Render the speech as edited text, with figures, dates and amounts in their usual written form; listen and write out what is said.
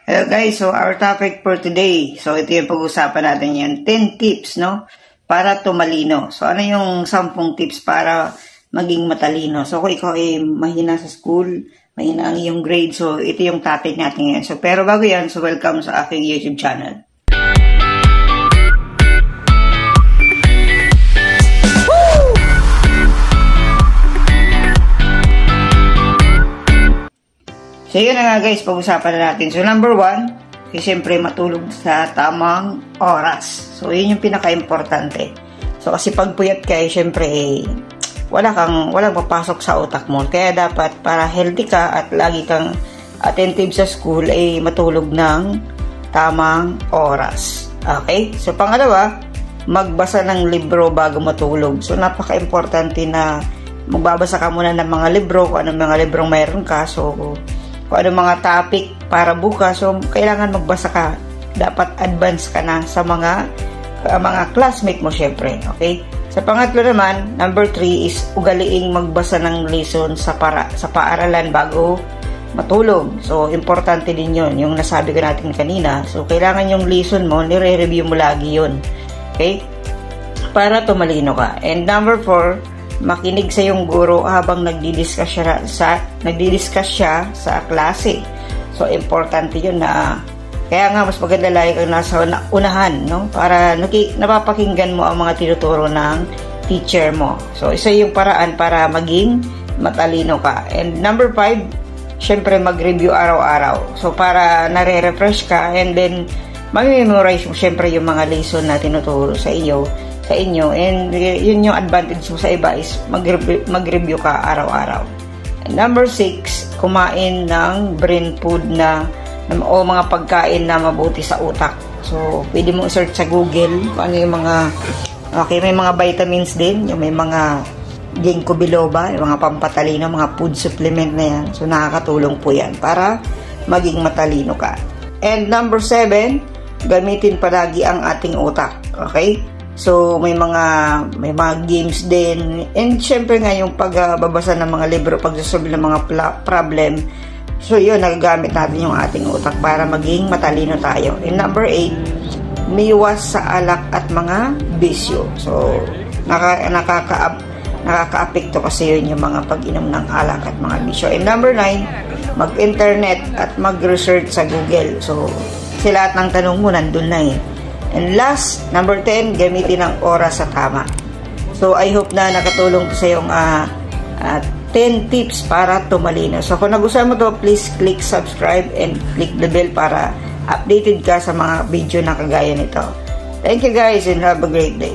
Hello guys, so our topic for today, so ito yung pag-usapan natin yan, 10 tips, no, para tumalino. So ano yung 10 tips para maging matalino? So kung ikaw ay mahina sa school, mahina ang iyong grade, so ito yung topic natin ngayon. So pero bago yan, so welcome sa aking YouTube channel. So yun na nga guys, pag-usapan na natin. So number 1, siyempre matulog sa tamang oras. So yun yung pinaka-importante. So kasi pag puyat ka, siyempre walang papasok sa utak mo. Kaya dapat para healthy ka at lagi kang attentive sa school ay matulog ng tamang oras. Okay? So pangalawa, magbasa ng libro bago matulog. So napaka-importante na magbabasa ka muna ng mga libro, kung anong mga librong mayroon ka. So kung ano mga topic para bukas, so kailangan magbasa ka. Dapat advance ka na sa mga classmate mo syempre, okay? Sa pangatlo naman, number 3 is ugaliing magbasa ng lesson sa paaralan bago matulog. So importante din yun, yung nasabi ko natin kanina. So kailangan yung lesson mo, nire-review mo lagi yun, okay? Para tumalino ka. And number 4, makinig sa iyong guro habang nagdi-discuss siya sa klase. So importante yun na kaya nga mas maganda lagi kang nasa unahan, no? Para napapakinggan mo ang mga tinuturo ng teacher mo. So isa yung paraan para maging matalino ka. And number 5, syempre mag-review araw-araw. So para nare-refresh ka and then mag-memorize mo syempre yung mga lesson na tinuturo sa inyo, and yun yung advantage mo sa iba is mag-review ka araw-araw. Number 6, kumain ng brain food o mga pagkain na mabuti sa utak. So pwede mo search sa Google kung ano yung mga may mga vitamins din, yung may mga ginkgo biloba, yung mga pampatalino, mga food supplement na yan. So nakakatulong po yan para maging matalino ka. And number 7, gamitin palagi ang ating utak. Okay? So may mga games din, and syempre nga yung pagbabasa ng mga libro, pagsasolve ng mga problem. So yun, nagagamit natin yung ating utak para maging matalino tayo. And number 8, umiwas sa alak at mga bisyo. So nakaka-apekto kasi yun yung mga pag-inom ng alak at mga bisyo. And number 9, mag-internet at mag-research sa Google. So kasi lahat ng tanong mo nandun na eh. And last, number 10, gamitin ang oras sa tama. So, I hope na nakatulong sa yung 10 tips para tumalino. So, kung nagustuhan mo to, please click subscribe and click the bell para updated ka sa mga video na kagaya nito. Thank you guys and have a great day.